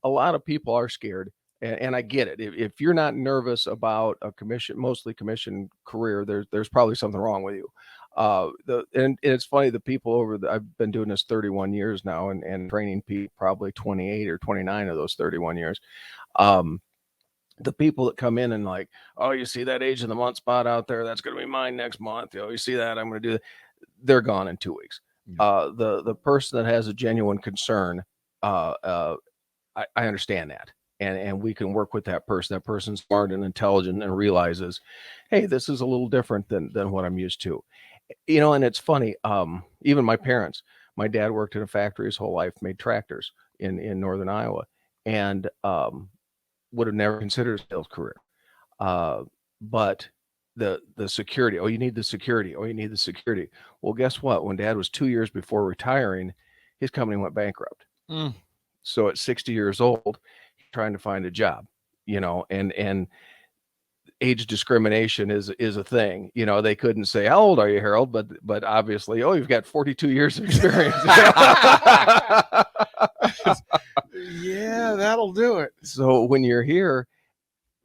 a lot of people are scared, and I get it. If you're not nervous about a mostly commission career, there's probably something wrong with you. And it's funny, the people I've been doing this 31 years now, and training people probably 28 or 29 of those 31 years. The people that come in and like, oh, you see that age of the month spot out there? That's going to be mine next month. You see that? I'm going to do that. They're gone in 2 weeks. The person that has a genuine concern, I understand that. And we can work with that person. That person's smart and intelligent and realizes, hey, this is a little different than what I'm used to. And it's funny. Even my parents, my dad worked in a factory his whole life, made tractors in northern Iowa, and would have never considered a sales career. But the security, you need the security. You need the security. Well, guess what? When Dad was 2 years before retiring, his company went bankrupt. So at 60 years old, he's trying to find a job, and age discrimination is a thing. They couldn't say, how old are you, Harold? But obviously, you've got 42 years of experience. Yeah, that'll do it. So when you're here,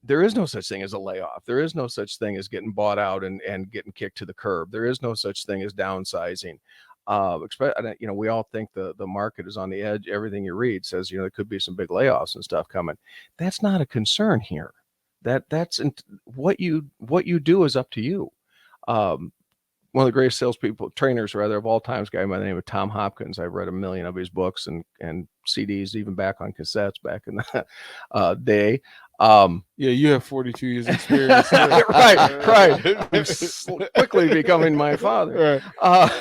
there is no such thing as a layoff. There is no such thing as getting bought out and getting kicked to the curb. There is no such thing as downsizing. We all think the market is on the edge. Everything you read says, there could be some big layoffs and stuff coming. That's not a concern here. That's what you do is up to you. One of the greatest trainers of all times, guy by the name of Tom Hopkins. I've read a million of his books and CDs, even back on cassettes back in the day. You have 42 years experience. right. Quickly becoming my father. Right.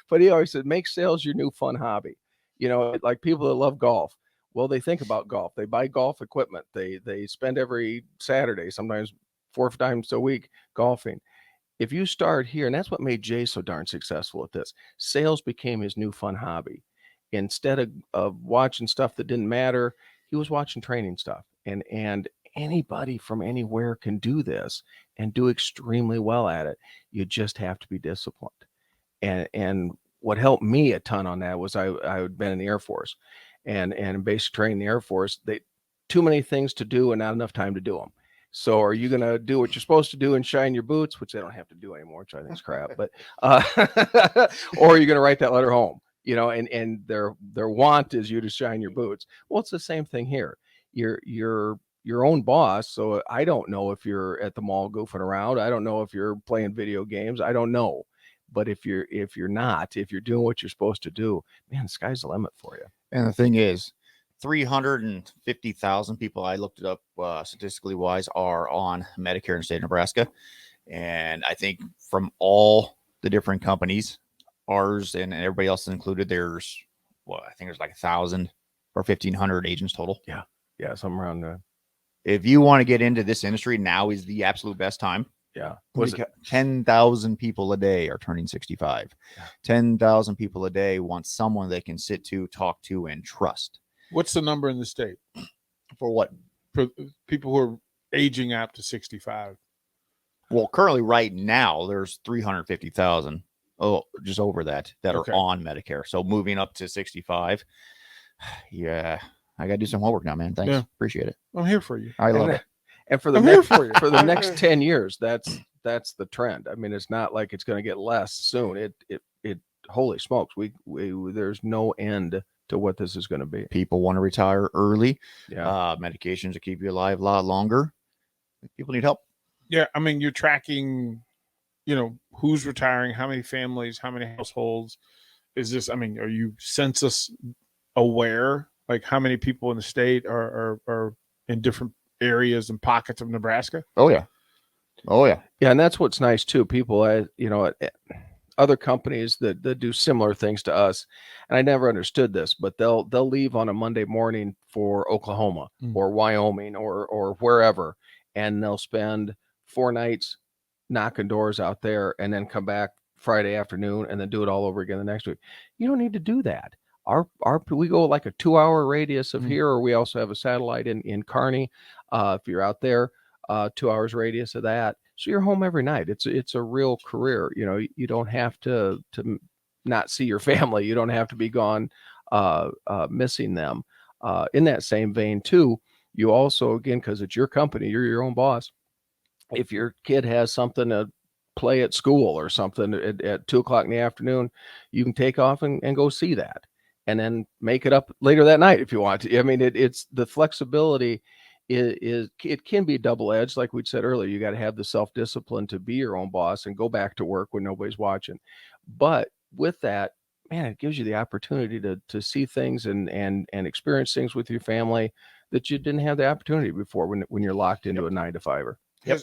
But he always said, make sales your new fun hobby. Like people that love golf. Well, they think about golf. They buy golf equipment. They spend every Saturday, sometimes 4 times a week, golfing. If you start here, and that's what made Jay so darn successful at this, sales became his new fun hobby. Instead of watching stuff that didn't matter, he was watching training stuff. And anybody from anywhere can do this and do extremely well at it. You just have to be disciplined. And what helped me a ton on that was I had been in the Air Force and basic training in the Air Force. Too many things to do and not enough time to do them. So are you going to do what you're supposed to do and shine your boots, which they don't have to do anymore, which I think is crap, but, or are you going to write that letter home, and their want is you to shine your boots. Well, it's the same thing here. You're your own boss. So I don't know if you're at the mall goofing around. I don't know if you're playing video games. I don't know. But if you're doing what you're supposed to do, man, the sky's the limit for you. And the thing is, 350,000 people, I looked it up statistically wise, are on Medicare in the state of Nebraska. And I think from all the different companies, ours and everybody else included, I think there's like 1,000 or 1,500 agents total. Yeah, somewhere around there. If you want to get into this industry, now is the absolute best time. Yeah. 10,000 people a day are turning 65. Yeah. 10,000 people a day want someone they can sit to, talk to, and trust. What's the number in the state? For what? For people who are aging up to 65. Well, currently right now, there's 350,000. Oh, just over that are on Medicare. So moving up to 65. Yeah. I got to do some homework now, man. Thanks. Yeah. Appreciate it. I'm here for you. I love it. And for the for the next 10 years, that's the trend. I mean, it's not like it's going to get less soon. It holy smokes. We there's no end to what this is going to be. People want to retire early. Yeah. Medications to keep you alive a lot longer. People need help. Yeah. I mean, you're tracking, who's retiring, how many families, how many households is this? I mean, are you census aware? Like how many people in the state are in different areas and pockets of Nebraska? Oh yeah. Yeah. And that's what's nice too. People, other companies that do similar things to us. And I never understood this, but they'll leave on a Monday morning for Oklahoma or Wyoming or wherever. And they'll spend 4 nights knocking doors out there and then come back Friday afternoon and then do it all over again the next week. You don't need to do that. We go like a 2-hour radius of here, or we also have a satellite in Kearney. If you're out there, 2 hours radius of that. So you're home every night. It's a real career. You don't have to not see your family. You don't have to be gone, missing them. In that same vein too, you also, again, because it's your company, you're your own boss. If your kid has something to play at school or something at 2 o'clock in the afternoon, you can take off and go see that, and then make it up later that night if you want to. I mean, it's the flexibility is it can be double edged. Like we said earlier, you got to have the self discipline to be your own boss and go back to work when nobody's watching. But with that, man, it gives you the opportunity to see things and experience things with your family that you didn't have the opportunity before when you're locked into a 9 to 5.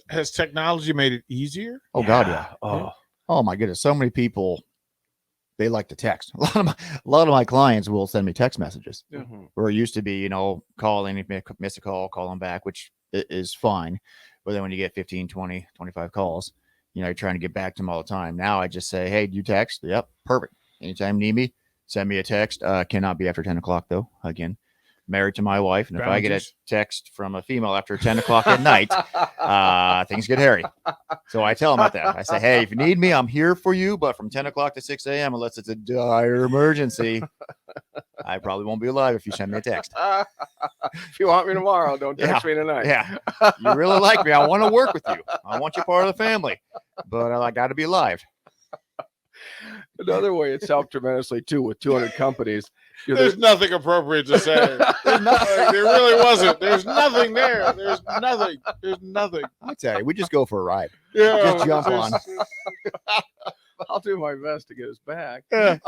Has technology made it easier? Oh God, yeah. Oh, Oh my goodness. So many people, they like to text. A lot of my clients will send me text messages. Yeah. Where it used to be, calling, miss a call, call them back, which is fine. But then when you get 15, 20, 25 calls, you're trying to get back to them all the time. Now I just say, hey, do you text? Yep. Perfect. Anytime you need me, send me a text. Cannot be after 10 o'clock though. Again, married to my wife. And if I get a text from a female after 10 o'clock at night, things get hairy. So I tell them about that. I say, hey, if you need me, I'm here for you. But from 10 o'clock to 6 a.m., unless it's a dire emergency, I probably won't be alive if you send me a text. If you want me tomorrow, don't text me tonight. Yeah. You really like me. I want to work with you. I want you part of the family. But I got to be alive. Another way it's helped tremendously too with 200 companies. There's nothing appropriate to say. There really wasn't. There's nothing there. There's nothing. I tell you, we just go for a ride. Yeah, Just jump on. I'll do my best to get us back. Yeah.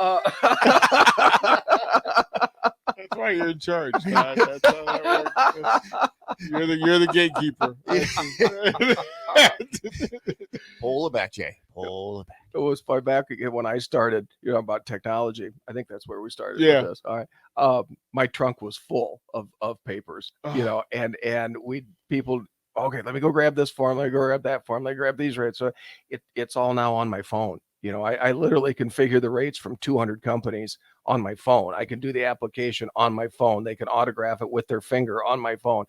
That's why you're in charge, Scott. That's how that works. You're the gatekeeper. Pull it back, Jay. Pull it back. It was far back again when I started, about technology. I think that's where we started Yeah. with this. All right. My trunk was full of papers, and people, okay, let me go grab this form, let me go grab that form, let me grab these rates. So it's all now on my phone. I literally configure the rates from 200 companies on my phone. I can do the application on my phone. They can autograph it with their finger on my phone.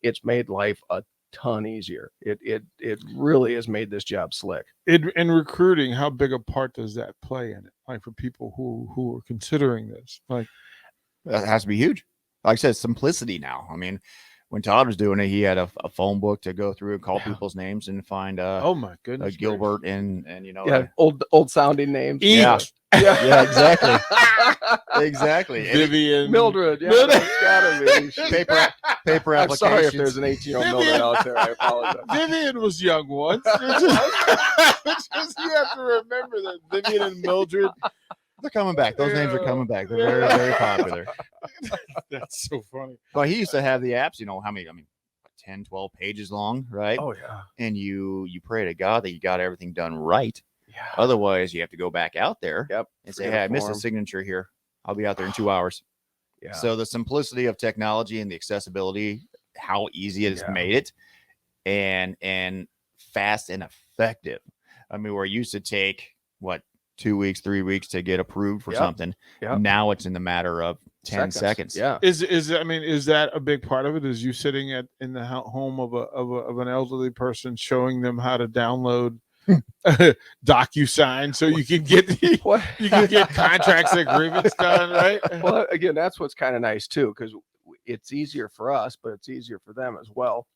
It's made life a ton easier. It really has made this job slick. In recruiting, how big a part does that play in it? Like for people who are considering this, like That has to be huge. Like I said, simplicity now. I mean, when Todd was doing it, he had a phone book to go through and call people's names and find oh my goodness, Gilbert and old sounding names. Yeah. Yeah, exactly. Exactly. Vivian, Mildred. Yeah, it's gotta be. Paper I'm applications. sorry if there's an 18-year-old Mildred out there. I apologize. Vivian was young once. It's just you have to remember that Vivian and Mildred. They're coming back. Those names are coming back. They're very, very popular. That's so funny. But he used to have the apps, how many, 10, 12 pages long, right? Oh yeah. And you pray to God that you got everything done right. Yeah. Otherwise, you have to go back out there and say, Forget hey, a I missed a form. signature here. I'll be out there in 2 hours. Yeah. So the simplicity of technology and the accessibility, how easy it has made it, and fast and effective. I mean, where it used to take 2 weeks, 3 weeks to get approved for something. Yep. Now it's in the matter of 10 seconds. Yeah. Is that a big part of it? Is you sitting in the home of an elderly person showing them how to download DocuSign so you can get contracts and agreements done, right? Well, again, that's what's kind of nice too, because it's easier for us, but it's easier for them as well.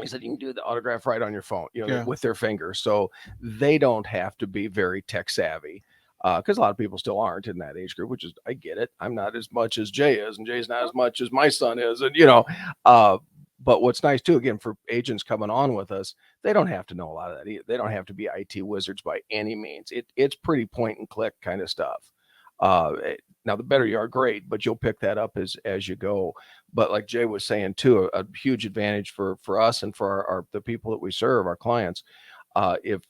He said you can do the autograph right on your phone, with their finger, so they don't have to be very tech savvy. Because a lot of people still aren't in that age group, which is, I get it. I'm not as much as Jay is, and Jay's not as much as my son is, and But what's nice too, again, for agents coming on with us, they don't have to know a lot of that either. They don't have to be IT wizards by any means. It's pretty point and click kind of stuff. Now the better you are, great, but you'll pick that up as you go. But like Jay was saying too, a huge advantage for us and for the people that we serve, our clients, if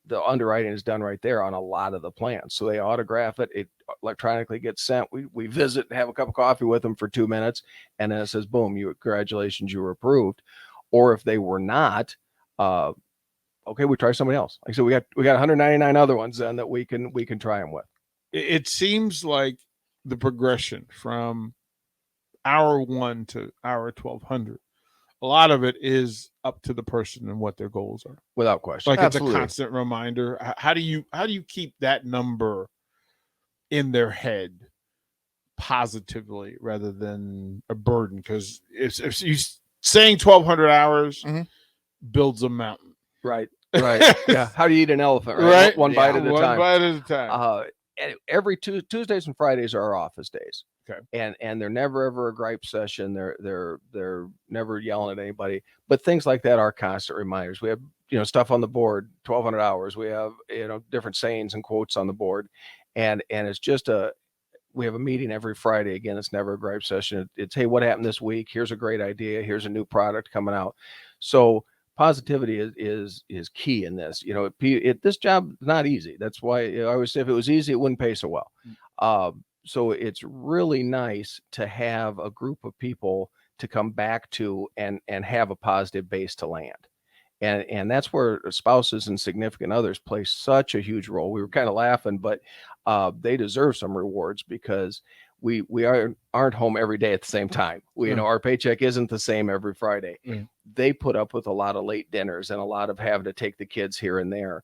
the underwriting is done right there on a lot of the plans. So they autograph it, it electronically gets sent. We visit and have a cup of coffee with them for 2 minutes, and then it says, boom, congratulations, you were approved. Or if they were not, okay, we try somebody else. Like I said, we got 199 other ones then that we can try them with. It seems like the progression from hour 1 to hour 1200, a lot of it is up to the person and what their goals are. Without question. Like Absolutely. It's a constant reminder. How do you keep that number in their head positively rather than a burden, because if you saying 1,200 hours Mhm. builds a mountain. Right. Right. Yeah. How do you eat an elephant? Right. Right? One bite at a One time. bite at a time. And every Tuesdays and Fridays are our office days. Okay. And they're never ever a gripe session. They're never yelling at anybody. But things like that are constant reminders. We have stuff on the board, 1,200 hours. We have different sayings and quotes on the board, and it's just we have a meeting every Friday. Again, it's never a gripe session. It's hey, what happened this week? Here's a great idea. Here's a new product coming out. So positivity is key in this. This job is not easy. That's why I always say if it was easy, it wouldn't pay so well. So it's really nice to have a group of people to come back to and have a positive base to land. And that's where spouses and significant others play such a huge role. We were kind of laughing, but they deserve some rewards because we aren't home every day at the same time. Our paycheck isn't the same every Friday. They put up with a lot of late dinners and a lot of having to take the kids here and there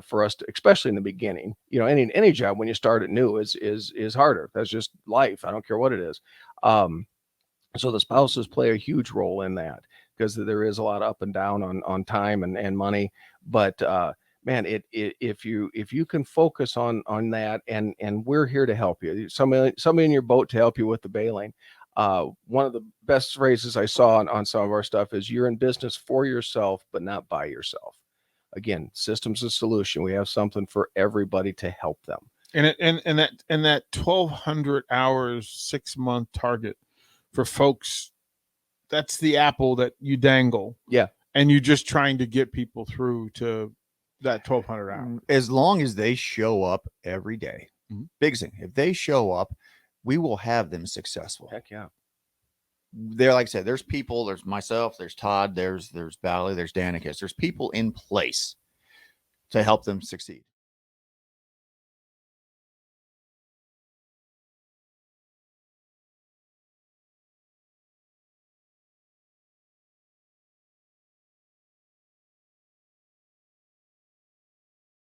for us to, especially in the beginning. Any job when you start it new is harder. That's just life. I don't care what it is. So the spouses play a huge role in that because there is a lot of up and down on time and money. But man, if you can focus on that, and we're here to help you. Somebody in your boat to help you with the bailing. One of the best phrases I saw on some of our stuff is you're in business for yourself, but not by yourself. Again, systems of solution. We have something for everybody to help them. And that 1,200 hours 6-month target for folks, that's the apple that you dangle. Yeah. And you're just trying to get people through to that 1,200 hours. As long as they show up every day. Big thing. If they show up, we will have them successful. Heck yeah. There, like I said, there's people, there's myself, there's Todd, there's Valley, there's Danicus. There's people in place to help them succeed.